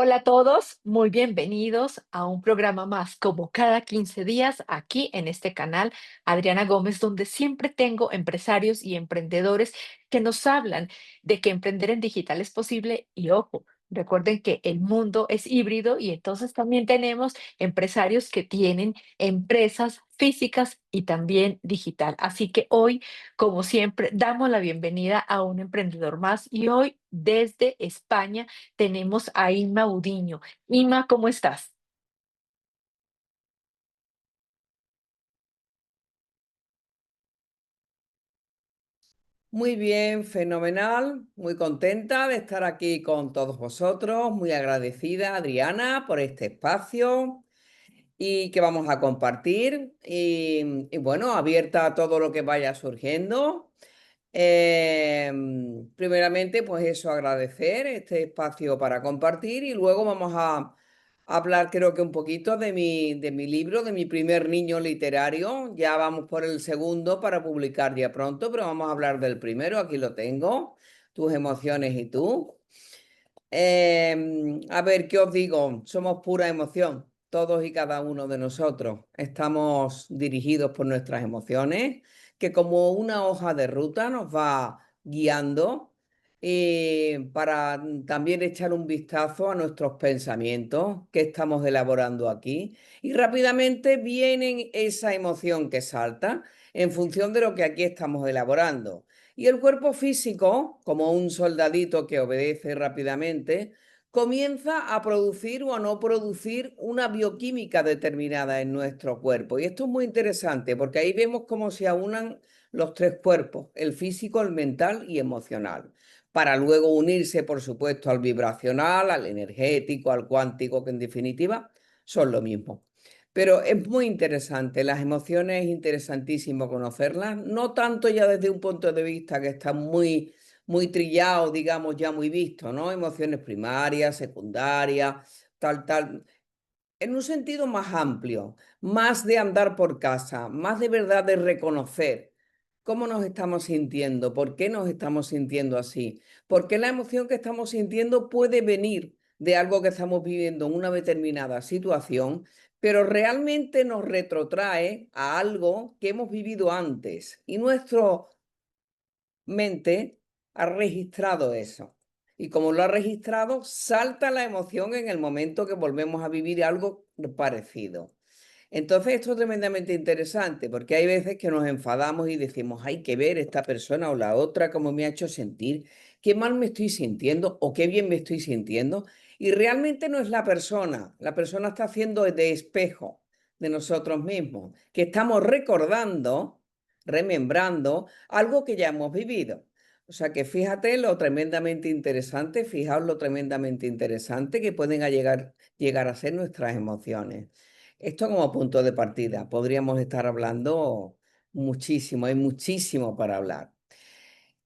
Hola a todos, muy bienvenidos a un programa más, como cada 15 días, aquí en este canal, Adriana Gómez, donde siempre tengo empresarios y emprendedores que nos hablan de que emprender en digital es posible y ojo, recuerden que el mundo es híbrido y entonces también tenemos empresarios que tienen empresas físicas y también digital. Así que hoy, como siempre, damos la bienvenida a un emprendedor más y hoy desde España tenemos a Inma Udiño. Inma, ¿cómo estás? Muy bien, fenomenal, muy contenta de estar aquí con todos vosotros, muy agradecida, Adriana, por este espacio y que vamos a compartir y bueno, abierta a todo lo que vaya surgiendo. Primeramente, pues eso, agradecer este espacio para compartir y luego vamos a hablar, creo que un poquito de mi libro, de mi primer niño literario. Ya vamos por el segundo para publicar ya pronto, pero vamos a hablar del primero. Aquí lo tengo, tus emociones y tú. A ver, ¿qué os digo? Somos pura emoción, todos y cada uno de nosotros. Estamos dirigidos por nuestras emociones, que como una hoja de ruta nos va guiando para también echar un vistazo a nuestros pensamientos que estamos elaborando aquí. Y rápidamente viene esa emoción que salta en función de lo que aquí estamos elaborando. Y el cuerpo físico, como un soldadito que obedece rápidamente, comienza a producir o a no producir una bioquímica determinada en nuestro cuerpo. Y esto es muy interesante porque ahí vemos cómo se aunan los tres cuerpos, el físico, el mental y emocional, para luego unirse, por supuesto, al vibracional, al energético, al cuántico, que en definitiva son lo mismo. Pero es muy interesante, las emociones es interesantísimo conocerlas, no tanto ya desde un punto de vista que está muy trillado, digamos, ya muy visto, ¿no? Emociones primarias, secundarias, tal, en un sentido más amplio, más de andar por casa, más de verdad de reconocer cómo nos estamos sintiendo, por qué nos estamos sintiendo así, porque la emoción que estamos sintiendo puede venir de algo que estamos viviendo en una determinada situación, pero realmente nos retrotrae a algo que hemos vivido antes y nuestra mente ha registrado eso. Y como lo ha registrado, salta la emoción en el momento que volvemos a vivir algo parecido. Entonces, esto es tremendamente interesante porque hay veces que nos enfadamos y decimos, hay que ver esta persona o la otra cómo me ha hecho sentir, qué mal me estoy sintiendo o qué bien me estoy sintiendo. Y realmente no es la persona está haciendo de espejo de nosotros mismos, que estamos recordando, remembrando algo que ya hemos vivido. O sea que fíjate lo tremendamente interesante, fijaos lo tremendamente interesante que pueden llegar a ser nuestras emociones. Esto como punto de partida. Podríamos estar hablando muchísimo, hay muchísimo para hablar.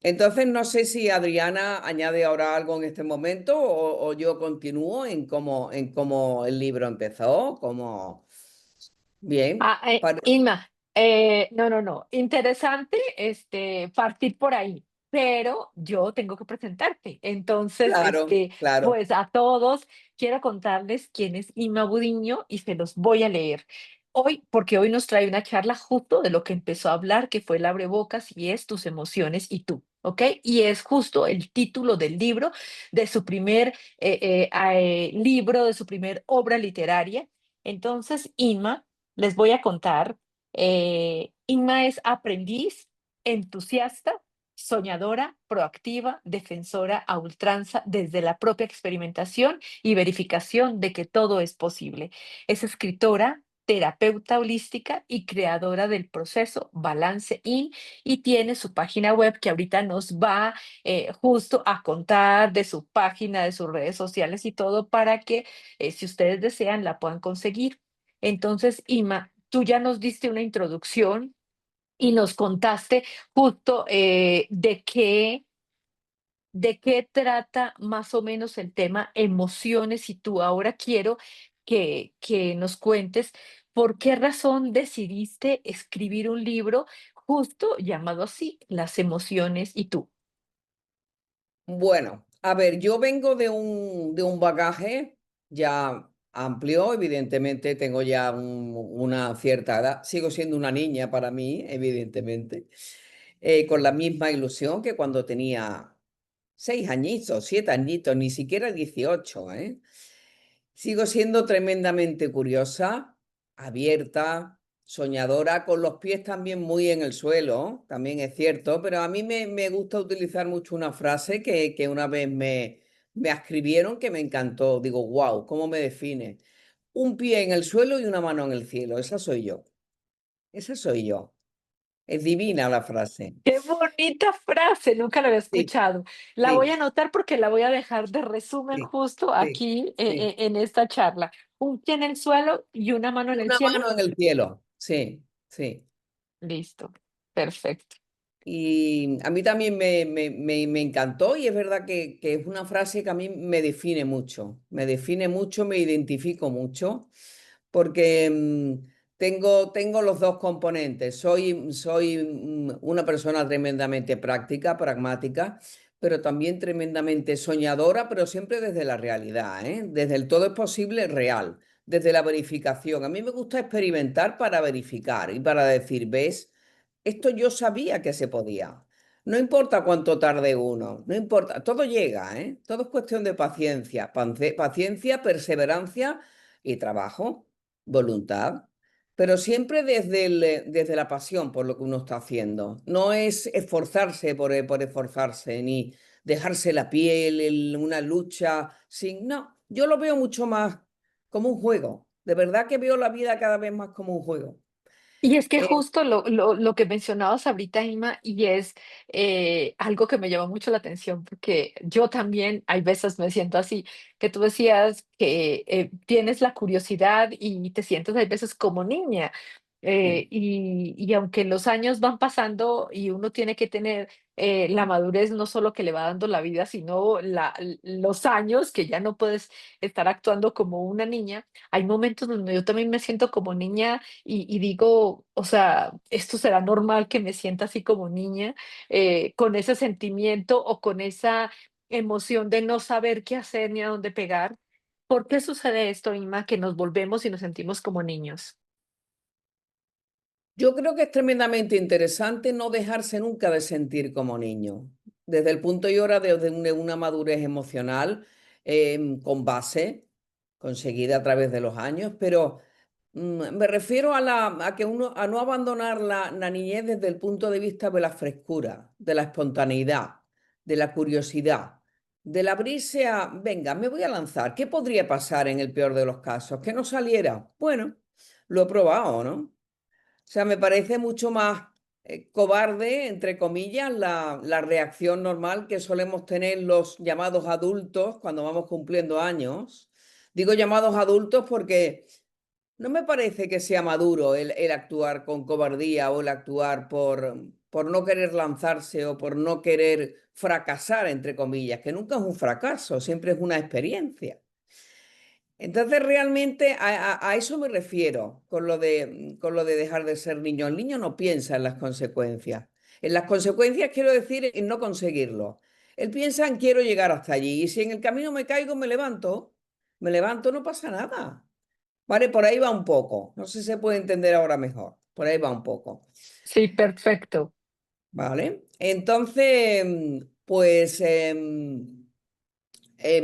Entonces, no sé si Adriana añade ahora algo en este momento o yo continúo en cómo el libro empezó, como bien. Inma, no. Interesante partir por ahí, pero yo tengo que presentarte. Entonces, Claro, claro. pues a todos quiero contarles quién es Inma Budiño y se los voy a leer. Hoy, porque hoy nos trae una charla justo de lo que empezó a hablar, que fue el abrebocas y es tus emociones y tú. ¿Ok? Y es justo el título del libro, de su primer libro, de su primer obra literaria. Entonces, Inma les voy a contar. Inma es aprendiz, entusiasta, soñadora, proactiva, defensora a ultranza desde la propia experimentación y verificación de que todo es posible. Es escritora, terapeuta holística y creadora del proceso Balance In y tiene su página web que ahorita nos va justo a contar de su página, de sus redes sociales y todo para que si ustedes desean la puedan conseguir. Entonces, Ima, tú ya nos diste una introducción y nos contaste justo de qué trata más o menos el tema emociones y tú ahora quiero que nos cuentes por qué razón decidiste escribir un libro justo llamado así, Las emociones y tú. Bueno, a ver, yo vengo de un bagaje. ya amplio, evidentemente tengo ya una cierta edad, sigo siendo una niña para mí, evidentemente, con la misma ilusión que cuando tenía 6 añitos, 7 añitos, ni siquiera 18, ¿eh? Sigo siendo tremendamente curiosa, abierta, soñadora, con los pies también muy en el suelo, también es cierto, pero a mí me gusta utilizar mucho una frase que una vez me escribieron que me encantó. Digo, wow, ¿cómo me define? Un pie en el suelo y una mano en el cielo. Esa soy yo. Esa soy yo. Es divina la frase. Qué bonita frase, nunca la había Sí, escuchado. La voy sí, a anotar porque la voy a dejar de resumen sí, justo sí, aquí sí. en esta charla. Un pie en el suelo y una mano en el Una cielo. mano en el cielo. Sí, sí. Listo, perfecto. Y a mí también me encantó y es verdad que es una frase que a mí me define mucho, me identifico mucho, porque tengo los dos componentes. Soy una persona tremendamente práctica, pragmática, pero también tremendamente soñadora, pero siempre desde la realidad, ¿eh? Desde el todo es posible real, desde la verificación. A mí me gusta experimentar para verificar y para decir, ¿ves? Esto yo sabía que se podía. No importa cuánto tarde uno, no importa, todo llega, ¿eh? Todo es cuestión de paciencia, paciencia, perseverancia y trabajo, voluntad, pero siempre desde la pasión por lo que uno está haciendo. No es esforzarse por esforzarse, ni dejarse la piel en una lucha sin... No, yo lo veo mucho más como un juego. De verdad que veo la vida cada vez más como un juego. Y es que Eh, justo lo que mencionabas ahorita, Ima, y es algo que me llama mucho la atención, porque yo también hay veces me siento así, que tú decías que tienes la curiosidad y te sientes hay veces como niña. Y aunque los años van pasando y uno tiene que tener la madurez no solo que le va dando la vida, sino los años que ya no puedes estar actuando como una niña, hay momentos donde yo también me siento como niña y digo, o sea, esto será normal que me sienta así como niña, con ese sentimiento o con esa emoción de no saber qué hacer ni a dónde pegar. ¿Por qué sucede esto, Inma, que nos volvemos y nos sentimos como niños? Yo creo que es tremendamente interesante no dejarse nunca de sentir como niño, desde el punto y hora de una madurez emocional con base, conseguida a través de los años, pero me refiero a que a no abandonar la niñez desde el punto de vista de la frescura, de la espontaneidad, de la curiosidad, del abrirse a, venga, me voy a lanzar, ¿qué podría pasar en el peor de los casos? ¿Que no saliera? Bueno, lo he probado, ¿no? O sea, me parece mucho más cobarde, entre comillas, la reacción normal que solemos tener los llamados adultos cuando vamos cumpliendo años. Digo llamados adultos porque no me parece que sea maduro el actuar con cobardía o el actuar por no querer lanzarse o por no querer fracasar, entre comillas, que nunca es un fracaso, siempre es una experiencia. Entonces, realmente a eso me refiero con lo de dejar de ser niño. El niño no piensa en las consecuencias. En las consecuencias quiero decir en no conseguirlo. Él piensa en quiero llegar hasta allí y si en el camino me caigo, me levanto, no pasa nada. Vale, por ahí va un poco. No sé si se puede entender ahora mejor. Por ahí va un poco. Sí, perfecto. Vale. Entonces, pues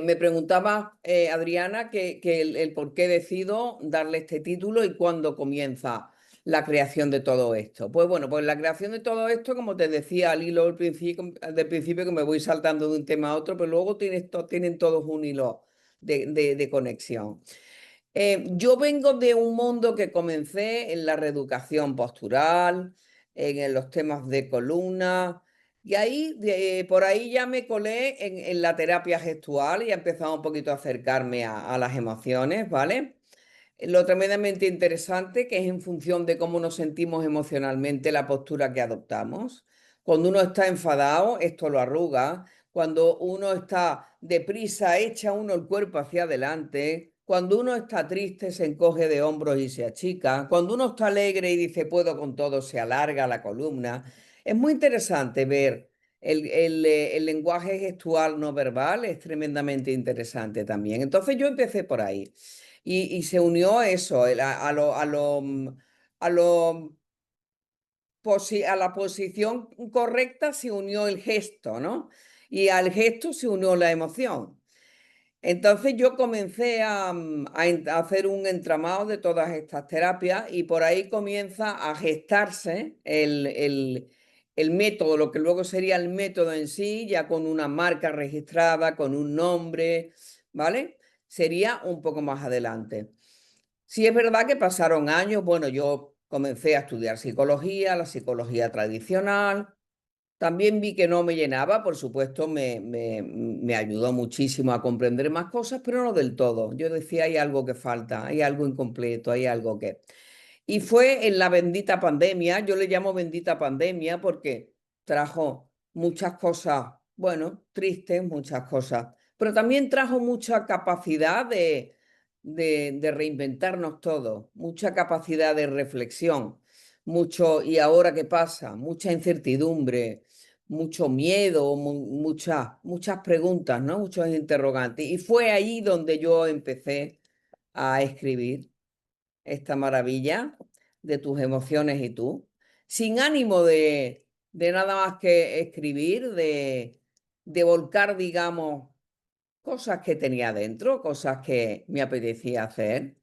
me preguntaba Adriana que el por qué decido darle este título y cuándo comienza la creación de todo esto. Pues bueno, pues la creación de todo esto, como te decía al hilo del principio que me voy saltando de un tema a otro, pero luego tienen todos un hilo de conexión. Yo vengo de un mundo que comencé en la reeducación postural, en los temas de columna, y ahí, por ahí ya me colé en la terapia gestual y he empezado un poquito a acercarme a las emociones, ¿vale? Lo tremendamente interesante que es en función de cómo nos sentimos emocionalmente la postura que adoptamos. Cuando uno está enfadado, esto lo arruga. Cuando uno está deprisa, echa uno el cuerpo hacia adelante. Cuando uno está triste, se encoge de hombros y se achica. Cuando uno está alegre y dice puedo con todo, se alarga la columna. Es muy interesante ver. El lenguaje gestual no verbal es tremendamente interesante también. Entonces yo empecé por ahí y se unió eso, a lo a la posición correcta se unió el gesto, ¿no? Y al gesto se unió la emoción. Entonces yo comencé a hacer un entramado de todas estas terapias y por ahí comienza a gestarse el método, lo que luego sería el método en sí, ya con una marca registrada, con un nombre, ¿vale? Sería un poco más adelante. Sí es verdad que pasaron años, bueno, yo comencé a estudiar psicología, la psicología tradicional, también vi que no me llenaba, por supuesto, me ayudó muchísimo a comprender más cosas, pero no del todo. Yo decía, hay algo que falta, hay algo incompleto, hay algo que... Y fue en la bendita pandemia, yo le llamo bendita pandemia porque trajo muchas cosas, bueno, tristes, muchas cosas, pero también trajo mucha capacidad de reinventarnos todos, mucha capacidad de reflexión, mucho, ¿y ahora qué pasa? Mucha incertidumbre, mucho miedo, muchas preguntas, ¿no? Muchos interrogantes. Y fue ahí donde yo empecé a escribir esta maravilla de tus emociones y tú, sin ánimo de nada más que escribir, de volcar, digamos, cosas que tenía dentro, cosas que me apetecía hacer.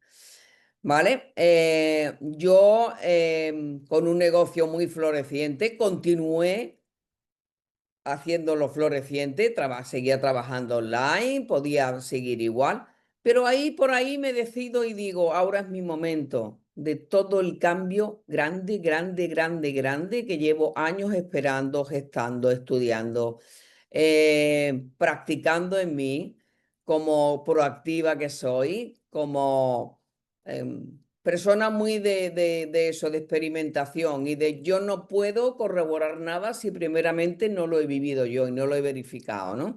¿Vale? Yo con un negocio muy floreciente continué haciéndolo floreciente, seguía trabajando online, podía seguir igual, pero ahí por ahí me decido y digo, ahora es mi momento de todo el cambio grande, grande, grande, grande que llevo años esperando, gestando, estudiando, practicando en mí, como proactiva que soy, como persona muy de eso, de experimentación y de yo no puedo corroborar nada si primeramente no lo he vivido yo y no lo he verificado, ¿no?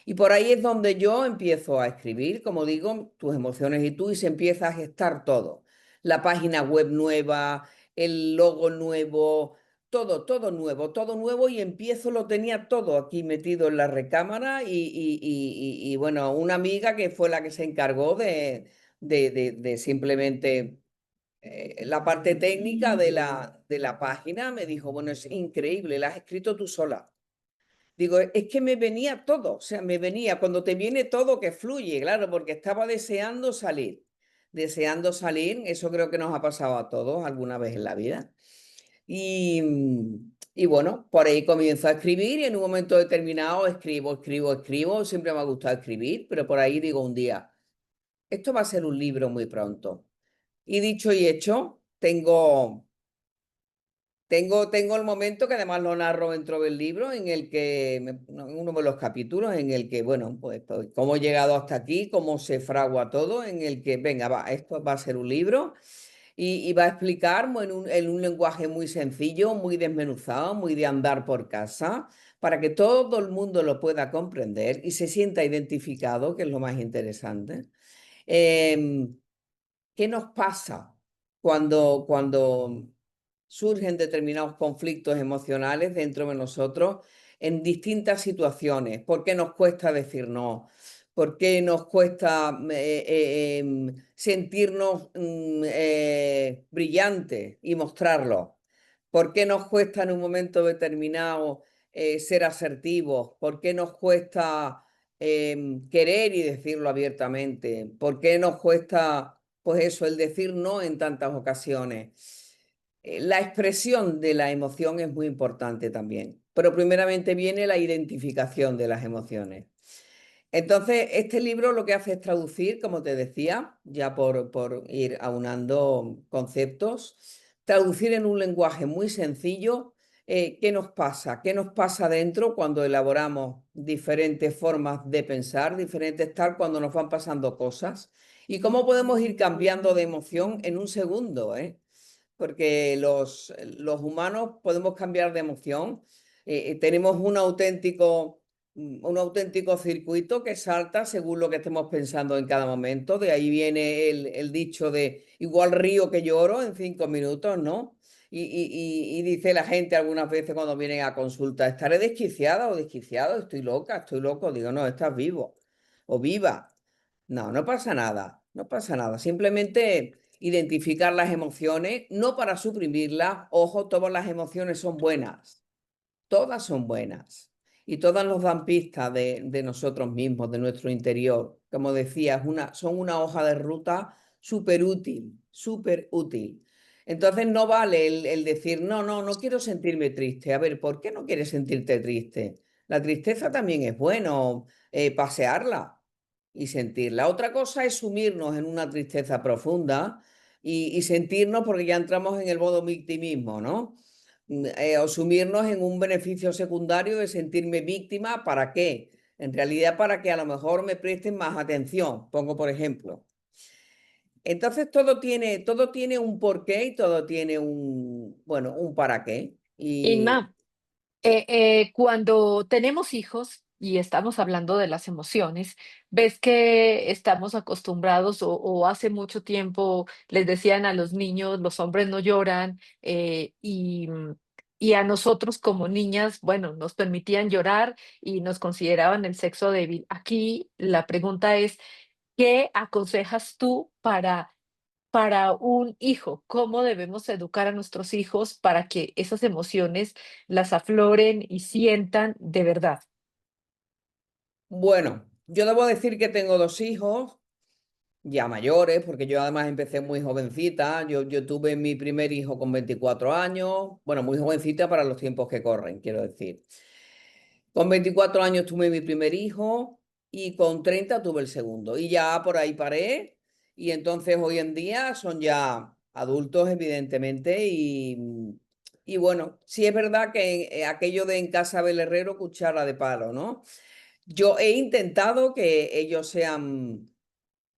Y por ahí es donde yo empiezo a escribir, como digo, tus emociones y tú, y se empieza a gestar todo. La página web nueva, el logo nuevo, todo nuevo y empiezo, lo tenía todo aquí metido en la recámara y bueno, una amiga que fue la que se encargó de simplemente la parte técnica de la página me dijo, bueno, es increíble, la has escrito tú sola. Digo, es que me venía todo, o sea, me venía cuando te viene todo que fluye, claro, porque estaba deseando salir, eso creo que nos ha pasado a todos alguna vez en la vida. Y, y bueno, por ahí comienzo a escribir y en un momento determinado escribo, siempre me ha gustado escribir, pero por ahí digo un día, esto va a ser un libro muy pronto. Y dicho y hecho, tengo el momento que además lo narro dentro del libro, en el que, uno de los capítulos, en el que, bueno, pues cómo he llegado hasta aquí, cómo se fragua todo, en el que, venga, va, esto va a ser un libro y va a explicar en un lenguaje muy sencillo, muy desmenuzado, muy de andar por casa, para que todo el mundo lo pueda comprender y se sienta identificado, que es lo más interesante. Em, ¿Qué nos pasa cuando surgen determinados conflictos emocionales dentro de nosotros en distintas situaciones? ¿Por qué nos cuesta decir no? ¿Por qué nos cuesta sentirnos brillantes y mostrarlo? ¿Por qué nos cuesta en un momento determinado ser asertivos? ¿Por qué nos cuesta querer y decirlo abiertamente? ¿Por qué nos cuesta, pues eso, el decir no en tantas ocasiones? La expresión de la emoción es muy importante también, pero primeramente viene la identificación de las emociones. Entonces, este libro lo que hace es traducir, como te decía, ya por ir aunando conceptos, traducir en un lenguaje muy sencillo qué nos pasa, qué nos pasa dentro cuando elaboramos diferentes formas de pensar, diferentes tal, cuando nos van pasando cosas, y cómo podemos ir cambiando de emoción en un segundo, ¿eh? Porque los humanos podemos cambiar de emoción. Tenemos un auténtico circuito que salta según lo que estemos pensando en cada momento. De ahí viene el dicho de igual río que lloro en 5 minutos, ¿no? Y dice la gente algunas veces cuando vienen a consulta, ¿estaré desquiciada o desquiciado? Estoy loca, estoy loco. Digo, no, estás vivo o viva. No, no pasa nada, no pasa nada. Simplemente identificar las emociones, no para suprimirlas. Ojo, todas las emociones son buenas, todas son buenas. Y todas nos dan pistas de nosotros mismos, de nuestro interior. Como decía, son una hoja de ruta súper útil, súper útil. Entonces no vale el decir, no, no, no quiero sentirme triste. A ver, ¿por qué no quieres sentirte triste? La tristeza también es bueno, pasearla y sentirla. Otra cosa es sumirnos en una tristeza profunda y sentirnos porque ya entramos en el modo victimismo, ¿no? O sumirnos en un beneficio secundario de sentirme víctima, ¿para qué? En realidad para que a lo mejor me presten más atención, pongo por ejemplo. Entonces todo tiene un porqué y todo tiene un, bueno, un para qué. Y Inma, cuando tenemos hijos y estamos hablando de las emociones, ves que estamos acostumbrados o hace mucho tiempo les decían a los niños, los hombres no lloran, y a nosotros como niñas, bueno, nos permitían llorar y nos consideraban el sexo débil. Aquí la pregunta es, ¿qué aconsejas tú para un hijo? ¿Cómo debemos educar a nuestros hijos para que esas emociones las afloren y sientan de verdad? bueno, yo debo decir que tengo dos hijos ya mayores, porque yo además empecé muy jovencita. Yo tuve mi primer hijo con 24 años, bueno, muy jovencita para los tiempos que corren, quiero decir. Con 24 años tuve mi primer hijo y con 30 tuve el segundo. Y ya por ahí paré. Y entonces hoy en día son ya adultos, evidentemente. Y bueno, sí es verdad que aquello de en casa del herrero, cuchara de palo, ¿no? Yo he intentado que ellos sean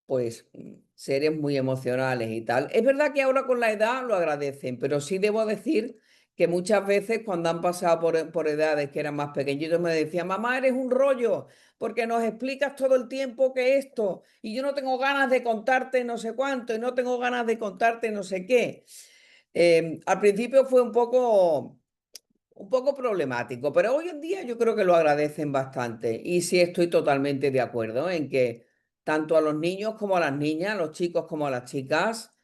pues seres muy emocionales y tal. Es verdad que ahora con la edad lo agradecen, pero sí debo decir que muchas veces cuando han pasado por edades que eran más pequeñitos me decían, mamá, eres un rollo, porque nos explicas todo el tiempo que esto, y yo no tengo ganas de contarte no sé cuánto, y no tengo ganas de contarte no sé qué. Al principio fue un poco problemático, pero hoy en día yo creo que lo agradecen bastante. Y sí estoy totalmente de acuerdo en que tanto a los niños como a las niñas, a los chicos como a las chicas,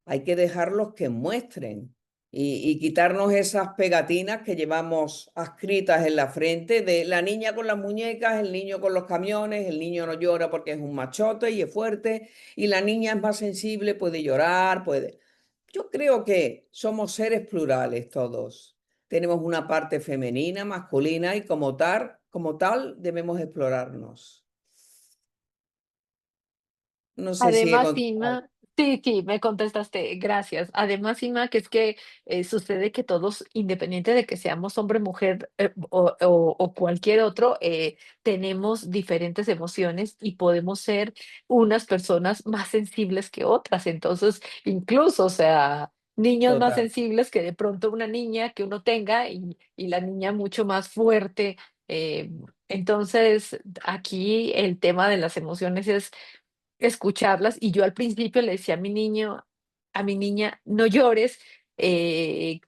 hay que dejarlos que muestren y quitarnos esas pegatinas que llevamos adscritas en la frente de la niña con las muñecas, el niño con los camiones, el niño no llora porque es un machote y es fuerte, y la niña es más sensible, puede llorar, puede... Yo creo que somos seres plurales todos. Tenemos una parte femenina, masculina y como tal debemos explorarnos. No sé si he Además, contestado. Inma, sí, sí, me contestaste, gracias. Además, Inma, que es que sucede que todos, independiente de que seamos hombre, mujer o cualquier otro, tenemos diferentes emociones y podemos ser unas personas más sensibles que otras. Entonces, incluso, o sea, niños más Total. sensibles que de pronto una niña que uno tenga y la niña mucho más fuerte. eh, entonces, aquí el tema de las emociones es escucharlas, y yo al principio le decía a mi niño, a mi niña, no llores, que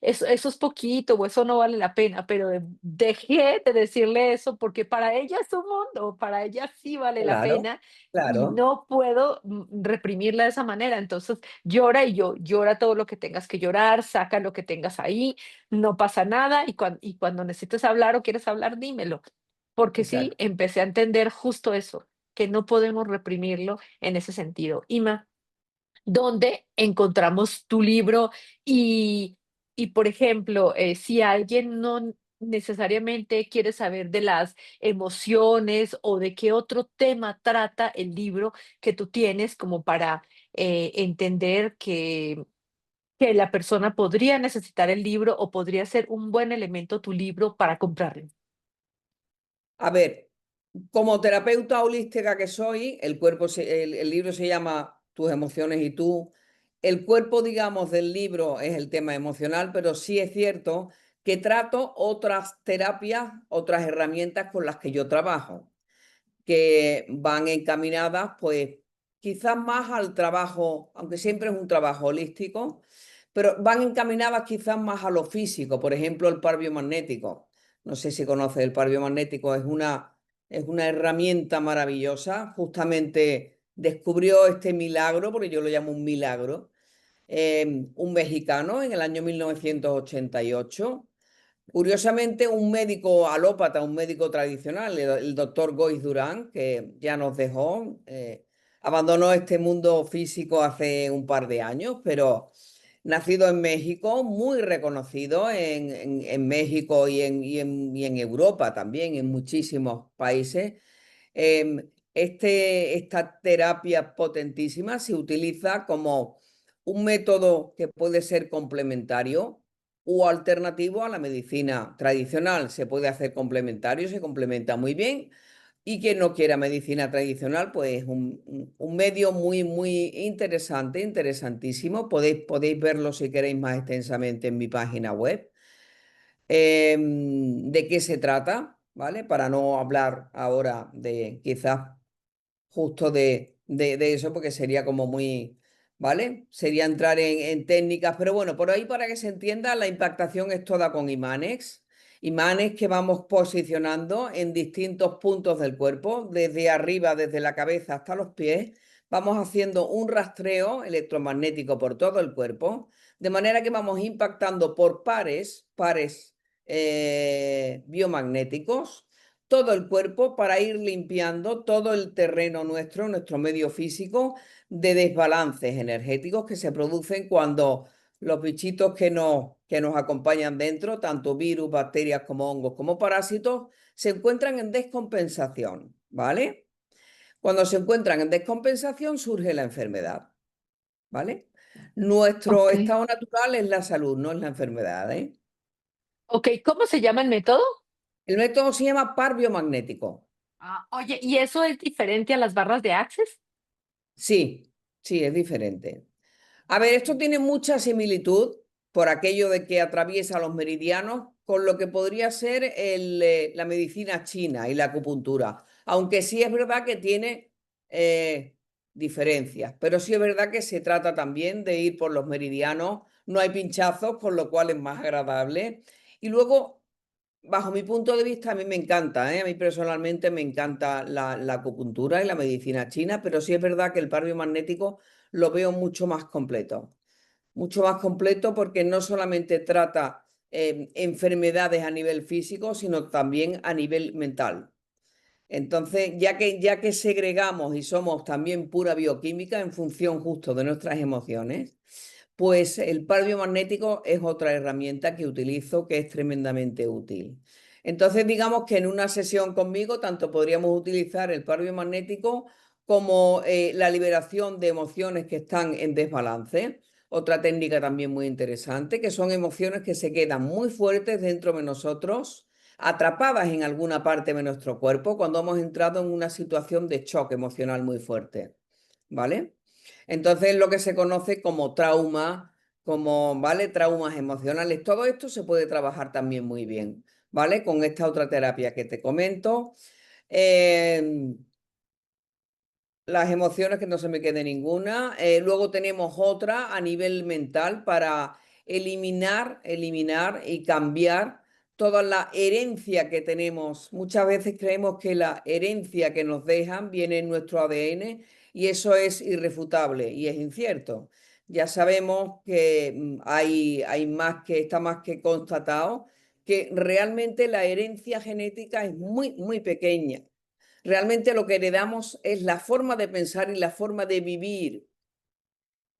eso es poquito o eso no vale la pena, pero dejé de decirle eso porque para ella es un mundo, para ella sí vale la Claro, pena y claro, no puedo reprimirla de esa manera. Entonces llora y yo, llora todo lo que tengas que llorar, saca lo que tengas ahí, no pasa nada, y cuando necesites hablar o quieres hablar, dímelo. Porque sí, exacto. empecé a entender justo eso, que no podemos reprimirlo en ese sentido. Ima, ¿dónde encontramos tu libro? Y, y por ejemplo, si alguien no necesariamente quiere saber de las emociones o de qué otro tema trata el libro que tú tienes como para entender que la persona podría necesitar el libro o podría ser un buen elemento tu libro para comprarlo. A ver, como terapeuta holística que soy, el libro se llama Tus emociones y tú. El cuerpo, digamos, del libro es el tema emocional, pero sí es cierto que trato otras terapias, otras herramientas con las que yo trabajo, que van encaminadas, pues, quizás más al trabajo, aunque siempre es un trabajo holístico, pero van encaminadas quizás más a lo físico. Por ejemplo, el par biomagnético. No sé si conoces el par biomagnético, es una herramienta maravillosa. Justamente descubrió este milagro, porque yo lo llamo un milagro, un mexicano en el año 1988. Curiosamente, un médico alópata, un médico tradicional, el doctor Goiz Durán, que ya nos dejó, abandonó este mundo físico hace un par de años, pero nacido en México, muy reconocido en México y en Europa también, en muchísimos países. Esta terapia potentísima se utiliza como un método que puede ser complementario o alternativo a la medicina tradicional. Se puede hacer complementario, se complementa muy bien. Y quien no quiera medicina tradicional, pues un medio muy, muy interesante, interesantísimo. Podéis verlo si queréis más extensamente en mi página web. ¿De qué se trata? ¿Vale? Para no hablar ahora de quizás justo de eso, porque sería como muy, ¿vale? Sería entrar en técnicas, pero bueno, por ahí para que se entienda, la impactación es toda con imanes, imanes que vamos posicionando en distintos puntos del cuerpo, desde arriba, desde la cabeza hasta los pies, vamos haciendo un rastreo electromagnético por todo el cuerpo, de manera que vamos impactando por pares biomagnéticos todo el cuerpo para ir limpiando todo el terreno nuestro, nuestro medio físico, de desbalances energéticos que se producen cuando los bichitos que nos acompañan dentro, tanto virus, bacterias como hongos, como parásitos, se encuentran en descompensación, ¿vale? Cuando se encuentran en descompensación surge la enfermedad, ¿vale? Nuestro Ok. estado natural es la salud, no es la enfermedad, ¿eh? Ok, ¿cómo se llama el método? El método se llama par biomagnético. Oye, ¿y eso es diferente a las barras de Access? Sí, sí, es diferente. A ver, esto tiene mucha similitud por aquello de que atraviesa los meridianos con lo que podría ser la medicina china y la acupuntura, aunque sí es verdad que tiene diferencias, pero sí es verdad que se trata también de ir por los meridianos, no hay pinchazos, con lo cual es más agradable. Y luego, bajo mi punto de vista, a mí me encanta, ¿eh? A mí personalmente me encanta la acupuntura y la medicina china, pero sí es verdad que el par biomagnético lo veo mucho más completo porque no solamente trata enfermedades a nivel físico, sino también a nivel mental. Entonces, ya que segregamos y somos también pura bioquímica en función justo de nuestras emociones, pues el par biomagnético es otra herramienta que utilizo que es tremendamente útil. Entonces, digamos que en una sesión conmigo, tanto podríamos utilizar el par biomagnético como la liberación de emociones que están en desbalance. Otra técnica también muy interesante, que son emociones que se quedan muy fuertes dentro de nosotros, atrapadas en alguna parte de nuestro cuerpo cuando hemos entrado en una situación de shock emocional muy fuerte. ¿Vale? Entonces, lo que se conoce como trauma, como, ¿vale? Traumas emocionales, todo esto se puede trabajar también muy bien, ¿vale? Con esta otra terapia que te comento. Em, las emociones, que no se me quede ninguna. Luego tenemos otra a nivel mental para eliminar y cambiar toda la herencia que tenemos. Muchas veces creemos que la herencia que nos dejan viene en nuestro ADN y eso es irrefutable y es incierto. Ya sabemos que está más que constatado que realmente la herencia genética es muy, muy pequeña. Realmente lo que heredamos es la forma de pensar y la forma de vivir.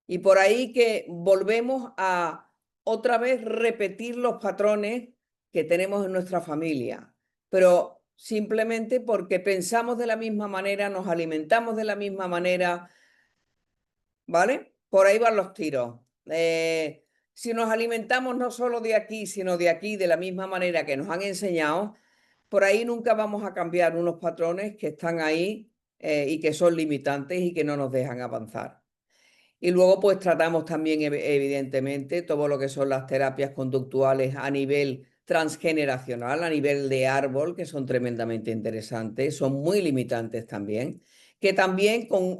Y por ahí que volvemos a otra vez repetir los patrones que tenemos en nuestra familia. Pero simplemente porque pensamos de la misma manera, nos alimentamos de la misma manera, ¿vale? Por ahí van los tiros. Si nos alimentamos no solo de aquí, sino de aquí, de la misma manera que nos han enseñado, por ahí nunca vamos a cambiar unos patrones que están ahí y que son limitantes y que no nos dejan avanzar. Y luego pues tratamos también evidentemente todo lo que son las terapias conductuales a nivel transgeneracional, a nivel de árbol, que son tremendamente interesantes, son muy limitantes también, que también con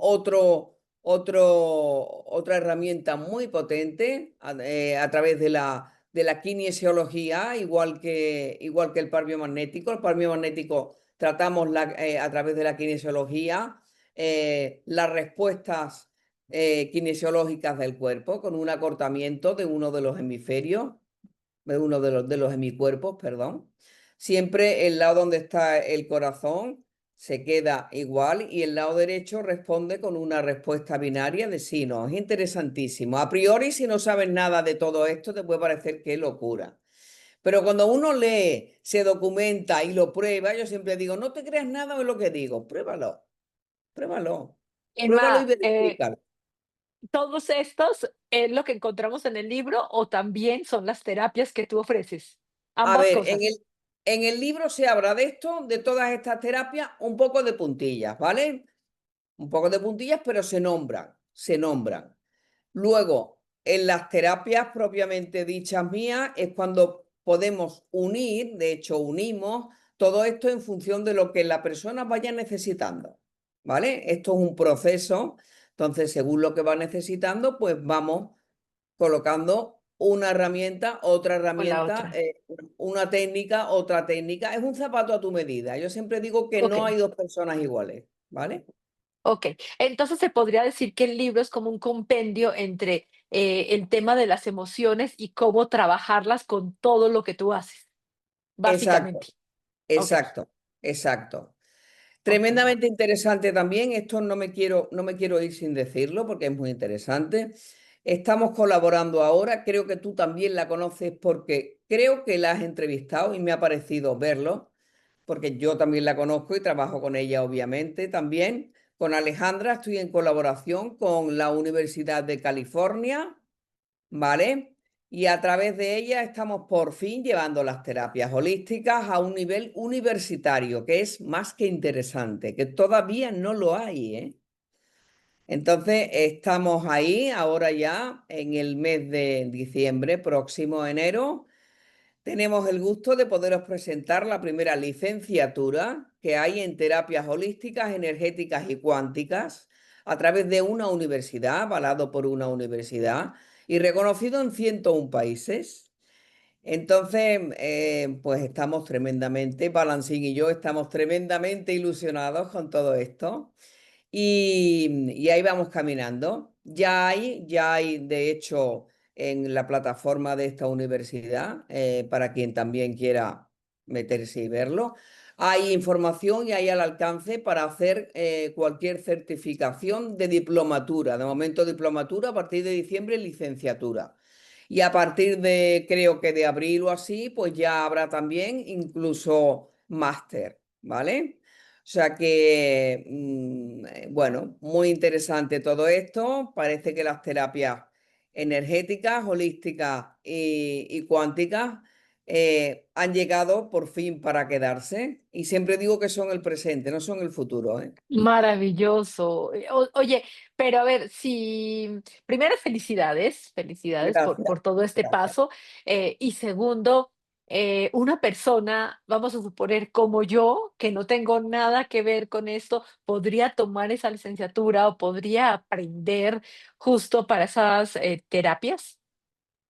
otra herramienta muy potente a través de la kinesiología, igual que el par biomagnético. El par biomagnético tratamos a través de la kinesiología las respuestas kinesiológicas del cuerpo con un acortamiento de uno de los hemisferios, de uno de los hemicuerpos, perdón. Siempre el lado donde está el corazón se queda igual y el lado derecho responde con una respuesta binaria de sí, no. Es interesantísimo. A priori, si no sabes nada de todo esto, te puede parecer que es locura. Pero cuando uno lee, se documenta y lo prueba, yo siempre digo, no te creas nada de lo que digo, pruébalo, pruébalo, pruébalo y Emma, verifícalo. ¿todos estos es lo que encontramos en el libro o también son las terapias que tú ofreces? A Ambas ver, cosas. en el libro se habla de esto, de todas estas terapias, un poco de puntillas, ¿vale? Un poco de puntillas, pero se nombran, se nombran. Luego, en las terapias propiamente dichas mías, es cuando podemos unir, de hecho unimos, todo esto en función de lo que la persona vaya necesitando, ¿vale? Esto es un proceso, entonces según lo que va necesitando, pues vamos colocando otra O la herramienta, otra. una técnica, otra técnica. Es un zapato a tu medida. Yo siempre digo que Ok, no hay dos personas iguales, ¿vale? ok. Entonces se podría decir que el libro es como un compendio entre el tema de las emociones y cómo trabajarlas con todo lo que tú haces, Exacto, básicamente. Ok, exacto, exacto. ok. Tremendamente interesante también, esto no me quiero ir sin decirlo porque es muy interesante. Estamos colaborando ahora, creo que tú también la conoces porque creo que la has entrevistado y me ha parecido verlo, porque yo también la conozco y trabajo con ella obviamente también. Con Alejandra estoy en colaboración con la Universidad de California, ¿vale? Y a través de ella estamos por fin llevando las terapias holísticas a un nivel universitario, que es más que interesante, que todavía no lo hay, ¿eh? Entonces, estamos ahí ahora ya en el mes de diciembre, próximo enero. Tenemos el gusto de poderos presentar la primera licenciatura que hay en terapias holísticas, energéticas y cuánticas a través de una universidad, avalado por una universidad y reconocido en 101 países. Entonces, pues estamos tremendamente, Balancín y yo estamos tremendamente ilusionados con todo esto. Y ahí vamos caminando. Ya hay, de hecho, en la plataforma de esta universidad, para quien también quiera meterse y verlo, hay información y hay al alcance para hacer cualquier certificación de diplomatura. De momento, diplomatura, a partir de diciembre, licenciatura. Y a partir de, creo que de abril o así, pues ya habrá también incluso máster, ¿vale? O sea que, bueno, muy interesante todo esto. Parece que las terapias energéticas, holísticas y cuánticas han llegado por fin para quedarse. Y siempre digo que son el presente, no son el futuro, ¿eh? Maravilloso. Oye, pero a ver, si primero felicidades, felicidades Gracias, por todo este gracias. paso. Y segundo, una persona, vamos a suponer como yo, que no tengo nada que ver con esto, podría tomar esa licenciatura o podría aprender justo para esas terapias.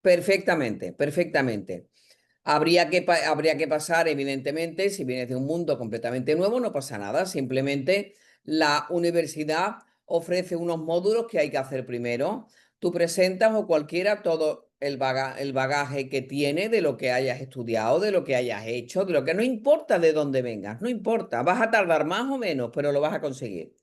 Perfectamente, perfectamente. Habría que pasar, evidentemente, si vienes de un mundo completamente nuevo, no pasa nada. Simplemente la universidad ofrece unos módulos que hay que hacer primero. Tú presentas o cualquiera todo el bagaje que tiene de lo que hayas estudiado, de lo que hayas hecho, de lo que no importa de dónde vengas, no importa. Vas a tardar más o menos, pero lo vas a conseguir.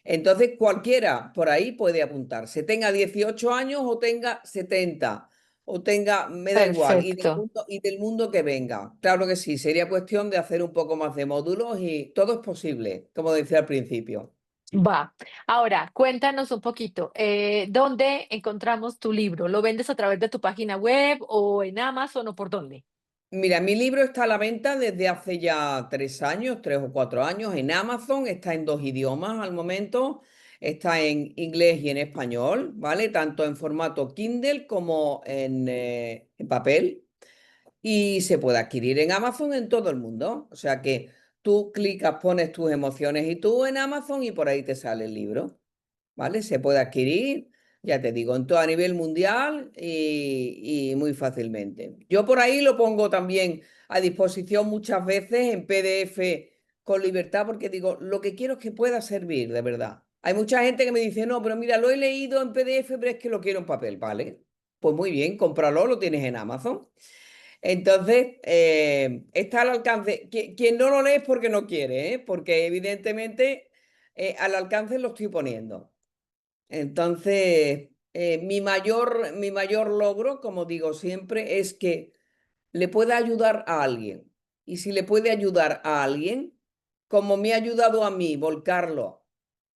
Entonces, cualquiera por ahí puede apuntarse, tenga 18 años o tenga 70 o tenga, me da igual, Perfecto. y del mundo que venga. Claro que sí, sería cuestión de hacer un poco más de módulos y todo es posible, como decía al principio. Va. Ahora, cuéntanos un poquito, ¿dónde encontramos tu libro? ¿Lo vendes a través de tu página web o en Amazon o por dónde? Mira, mi libro está a la venta desde hace ya 3 años, 3 o 4 años, en Amazon, está en dos idiomas al momento, está en inglés y en español, ¿vale? Tanto en formato Kindle como en papel. Y se puede adquirir en Amazon en todo el mundo. O sea que tú clicas, pones tus emociones y tú en Amazon y por ahí te sale el libro. ¿vale? Se puede adquirir, ya te digo, en todo a nivel mundial y muy fácilmente. Yo por ahí lo pongo también a disposición muchas veces en PDF con libertad porque digo, lo que quiero es que pueda servir, de verdad. Hay mucha gente que me dice, no, pero mira, lo he leído en PDF, pero es que lo quiero en papel, ¿vale? Pues muy bien, cómpralo, lo tienes en Amazon. Entonces, está al alcance. Quien no lo lee es porque no quiere, ¿eh? Porque evidentemente al alcance lo estoy poniendo. Entonces, mi mayor logro, como digo siempre, es que le pueda ayudar a alguien. Y si le puede ayudar a alguien, como me ha ayudado a mí, volcarlo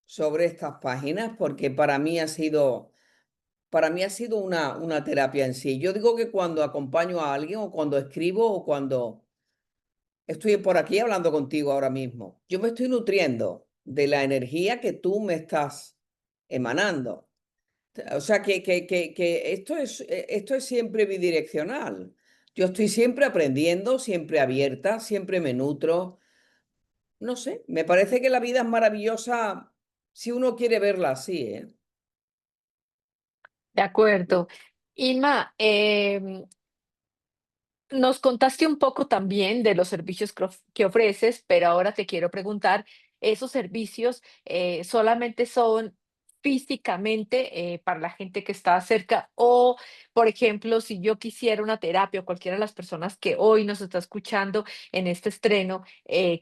sobre estas páginas, porque para mí ha sido una terapia en sí. Yo digo que cuando acompaño a alguien o cuando escribo o cuando estoy por aquí hablando contigo ahora mismo, yo me estoy nutriendo de la energía que tú me estás emanando. O sea, que esto es siempre bidireccional. Yo estoy siempre aprendiendo, siempre abierta, siempre me nutro. No sé, me parece que la vida es maravillosa si uno quiere verla así, ¿eh? De acuerdo. Inma, nos contaste un poco también de los servicios que ofreces, pero ahora te quiero preguntar, ¿esos servicios solamente son físicamente para la gente que está cerca? O, por ejemplo, si yo quisiera una terapia o cualquiera de las personas que hoy nos está escuchando en este estreno,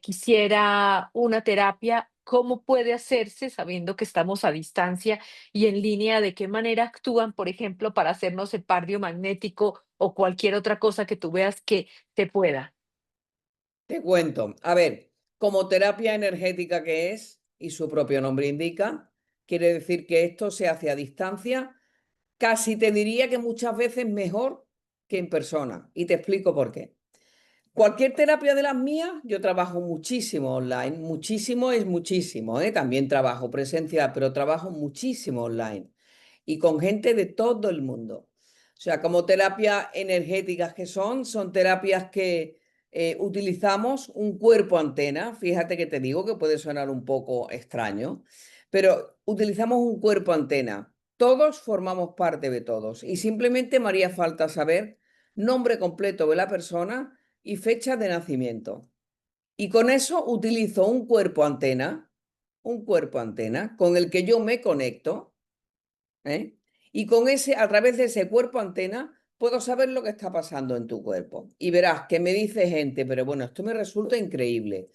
quisiera una terapia, ¿cómo puede hacerse sabiendo que estamos a distancia y en línea? ¿De qué manera actúan, por ejemplo, para hacernos el par magnético o cualquier otra cosa que tú veas que te pueda? Te cuento. A ver, como terapia energética que es, y su propio nombre indica, quiere decir que esto se hace a distancia, casi te diría que muchas veces mejor que en persona. Y te explico por qué. Cualquier terapia de las mías, yo trabajo muchísimo online, muchísimo es muchísimo, ¿eh? También trabajo presencial, pero trabajo muchísimo online y con gente de todo el mundo. O sea, como terapias energéticas que son terapias que utilizamos un cuerpo antena. Fíjate que te digo que puede sonar un poco extraño, pero utilizamos un cuerpo antena. Todos formamos parte de todos y simplemente me haría falta saber nombre completo de la persona y fecha de nacimiento. Y con eso utilizo un cuerpo antena con el que yo me conecto, ¿eh? Y con ese, a través de ese cuerpo antena, puedo saber lo que está pasando en tu cuerpo. Y verás que me dice gente, pero bueno, esto me resulta increíble.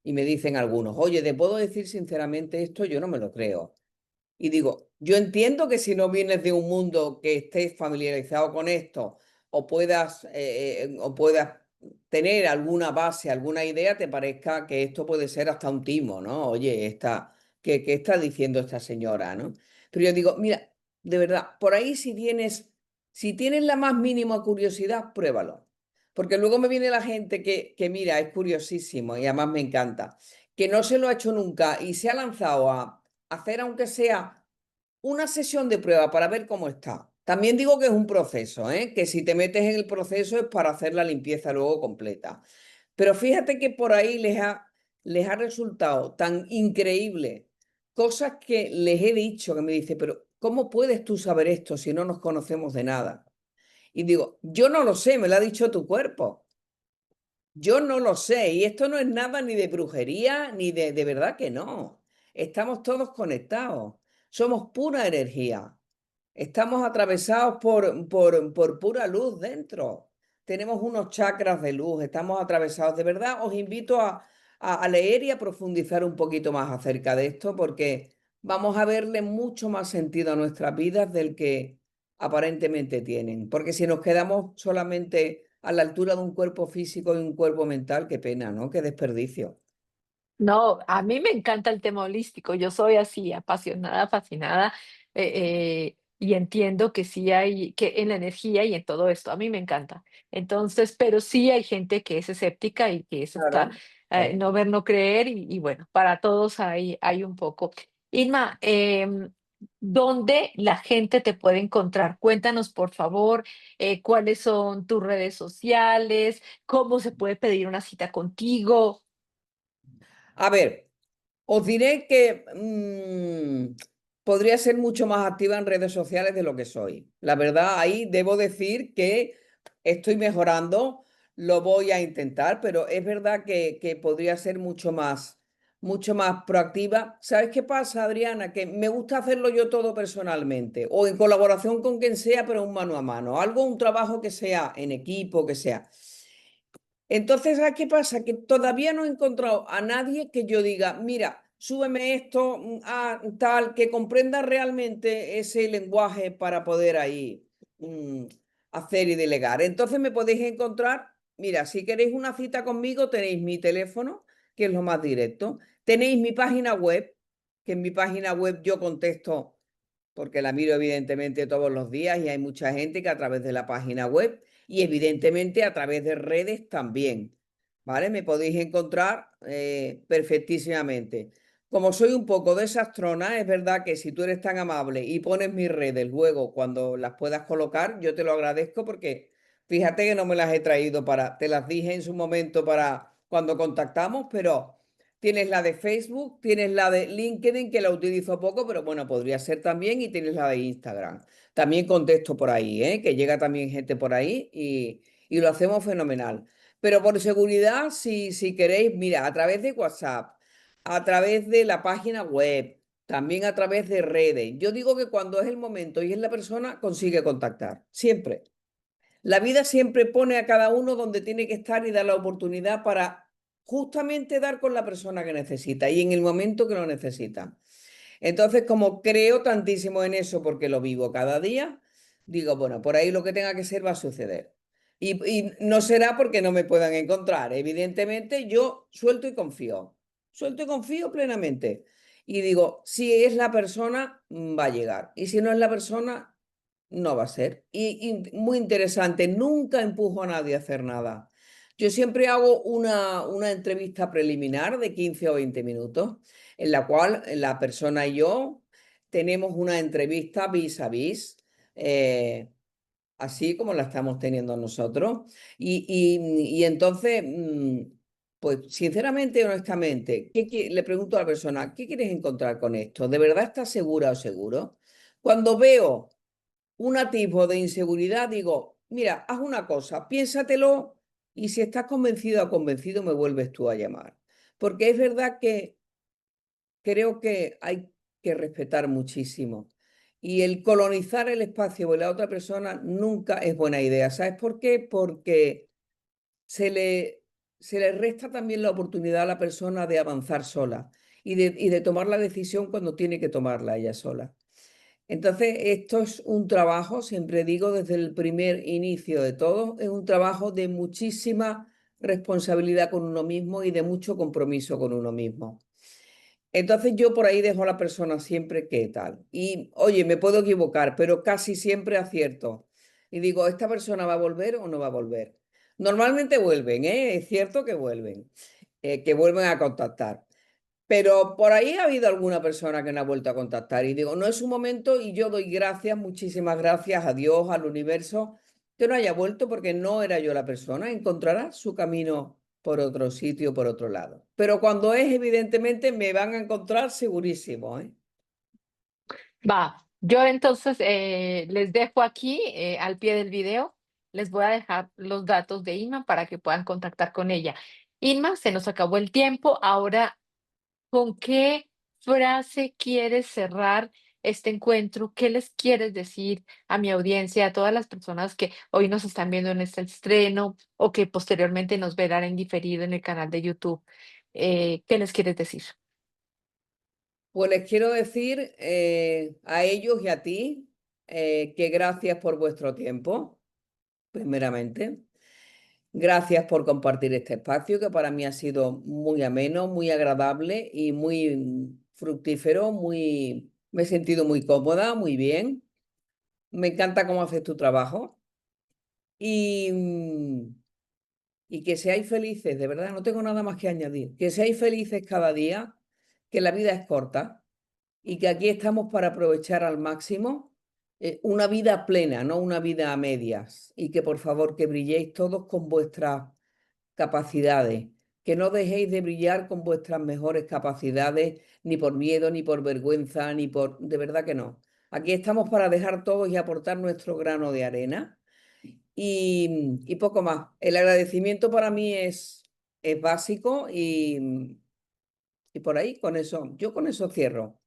Y me dicen algunos, oye, ¿te puedo decir sinceramente esto? Yo no me lo creo. Y digo, yo entiendo que si no vienes de un mundo que estés familiarizado con esto o puedas tener alguna base, alguna idea, te parezca que esto puede ser hasta un timo, ¿no? Oye, ¿qué está diciendo esta señora, ¿no? Pero yo digo, mira, de verdad, por ahí si tienes la más mínima curiosidad, pruébalo. Porque luego me viene la gente que mira, es curiosísimo y además me encanta, que no se lo ha hecho nunca y se ha lanzado a hacer aunque sea una sesión de prueba para ver cómo está. También digo que es un proceso, ¿eh? Que si te metes en el proceso es para hacer la limpieza luego completa. Pero fíjate que por ahí les ha resultado tan increíble cosas que les he dicho, que me dice, pero ¿cómo puedes tú saber esto si no nos conocemos de nada? Y digo, yo no lo sé, me lo ha dicho tu cuerpo. Yo no lo sé, y esto no es nada ni de brujería, ni de verdad que no. Estamos todos conectados, somos pura energía, estamos atravesados por pura luz dentro. Tenemos unos chakras de luz, estamos atravesados. De verdad, os invito a leer y a profundizar un poquito más acerca de esto, porque vamos a verle mucho más sentido a nuestras vidas del que aparentemente tienen. Porque si nos quedamos solamente a la altura de un cuerpo físico y un cuerpo mental, qué pena, ¿no? Qué desperdicio. No, a mí me encanta el tema holístico. Yo soy así, apasionada, fascinada, y entiendo que sí hay, que en la energía y en todo esto, a mí me encanta. Entonces, pero sí hay gente que es escéptica y que es hasta Claro, claro. no ver, no creer, y bueno, para todos hay un poco. Irma, ¿dónde la gente te puede encontrar? Cuéntanos, por favor, cuáles son tus redes sociales, cómo se puede pedir una cita contigo. A ver, os diré que podría ser mucho más activa en redes sociales de lo que soy. La verdad, ahí debo decir que estoy mejorando, lo voy a intentar, pero es verdad que podría ser mucho más proactiva. ¿Sabes qué pasa, Adriana? Que me gusta hacerlo yo todo personalmente o en colaboración con quien sea, pero un mano a mano. Algo, un trabajo que sea en equipo, que sea. Entonces, ¿a qué pasa? Que todavía no he encontrado a nadie que yo diga, mira, súbeme esto, tal, que comprenda realmente ese lenguaje para poder ahí mm, hacer y delegar. Entonces me podéis encontrar, mira, si queréis una cita conmigo, tenéis mi teléfono, que es lo más directo. Tenéis mi página web, que en mi página web yo contesto porque la miro evidentemente todos los días y hay mucha gente que a través de la página web y evidentemente a través de redes también, ¿vale? Me podéis encontrar perfectísimamente. Como soy un poco desastrona, es verdad que si tú eres tan amable y pones mis redes luego cuando las puedas colocar, yo te lo agradezco porque fíjate que no me las he traído te las dije en su momento para cuando contactamos, pero... Tienes la de Facebook, tienes la de LinkedIn, que la utilizo poco, pero bueno, podría ser también, y tienes la de Instagram. También contesto por ahí, ¿eh? Que llega también gente por ahí y lo hacemos fenomenal. Pero por seguridad, si queréis, mira, a través de WhatsApp, a través de la página web, también a través de redes. Yo digo que cuando es el momento y es la persona, consigue contactar, siempre. La vida siempre pone a cada uno donde tiene que estar y da la oportunidad para justamente dar con la persona que necesita y en el momento que lo necesita. Entonces, como creo tantísimo en eso porque lo vivo cada día, digo, bueno, por ahí lo que tenga que ser va a suceder. Y no será porque no me puedan encontrar. Evidentemente, yo suelto y confío plenamente. Y digo, si es la persona, va a llegar. Y si no es la persona, no va a ser. Y muy interesante, nunca empujo a nadie a hacer nada. Yo siempre hago una entrevista preliminar de 15 o 20 minutos, en la cual la persona y yo tenemos una entrevista vis a vis, así como la estamos teniendo nosotros. Y entonces, pues sinceramente, honestamente, le pregunto a la persona, ¿qué quieres encontrar con esto? ¿De verdad estás segura o seguro? Cuando veo un atisbo de inseguridad, digo, mira, haz una cosa, piénsatelo y si estás convencido o convencido, me vuelves tú a llamar. Porque es verdad que creo que hay que respetar muchísimo. Y el colonizar el espacio de la otra persona nunca es buena idea. ¿Sabes por qué? Porque se le, se le resta también la oportunidad a la persona de avanzar sola y de tomar la decisión cuando tiene que tomarla ella sola. Entonces, esto es un trabajo, siempre digo, desde el primer inicio de todo, es un trabajo de muchísima responsabilidad con uno mismo y de mucho compromiso con uno mismo. Entonces, yo por ahí dejo a la persona siempre que tal. Y, oye, me puedo equivocar, pero casi siempre acierto. Y digo, ¿esta persona va a volver o no va a volver? Normalmente vuelven, ¿eh? Es cierto que vuelven a contactar. Pero por ahí ha habido alguna persona que me ha vuelto a contactar y digo, no es su momento y yo doy gracias, muchísimas gracias a Dios, al universo, que no haya vuelto porque no era yo la persona, encontrará su camino por otro sitio, por otro lado. Pero cuando es, evidentemente, me van a encontrar segurísimo, ¿eh? Va, yo entonces les dejo aquí al pie del video, les voy a dejar los datos de Inma para que puedan contactar con ella. Inma, se nos acabó el tiempo. Ahora, ¿con qué frase quieres cerrar este encuentro? ¿Qué les quieres decir a mi audiencia, a todas las personas que hoy nos están viendo en este estreno o que posteriormente nos verán en diferido en el canal de YouTube? ¿Qué les quieres decir? Pues les quiero decir a ellos y a ti que gracias por vuestro tiempo, primeramente. Gracias por compartir este espacio que para mí ha sido muy ameno, muy agradable y muy fructífero, me he sentido muy cómoda, muy bien. Me encanta cómo haces tu trabajo y, y que seáis felices, de verdad, no tengo nada más que añadir. Que seáis felices cada día, que la vida es corta y que aquí estamos para aprovechar al máximo una vida plena, no una vida a medias. Y que por favor que brilléis todos con vuestras capacidades, que no dejéis de brillar con vuestras mejores capacidades, ni por miedo, ni por vergüenza, ni por... De verdad que no. Aquí estamos para dejar todos y aportar nuestro grano de arena y poco más. El agradecimiento para mí es básico y por ahí, con eso, yo con eso cierro,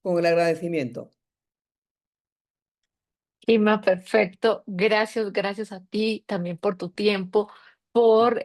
con el agradecimiento. Inma, perfecto. Gracias, gracias a ti también por tu tiempo, por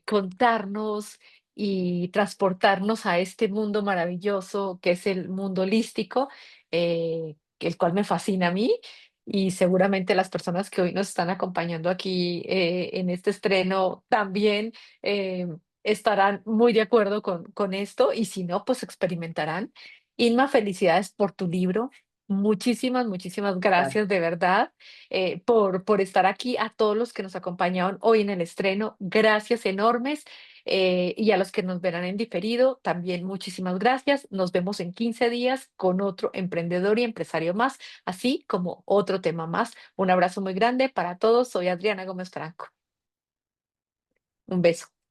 contarnos y transportarnos a este mundo maravilloso que es el mundo holístico, el cual me fascina a mí y seguramente las personas que hoy nos están acompañando aquí en este estreno también eh, estarán muy de acuerdo con esto y si no, pues experimentarán. Inma, felicidades por tu libro. Muchísimas, muchísimas gracias de verdad por estar aquí. A todos los que nos acompañaron hoy en el estreno, gracias enormes. Y a los que nos verán en diferido, también muchísimas gracias. Nos vemos en 15 días con otro emprendedor y empresario más, así como otro tema más. Un abrazo muy grande para todos. Soy Adriana Gómez Franco. Un beso.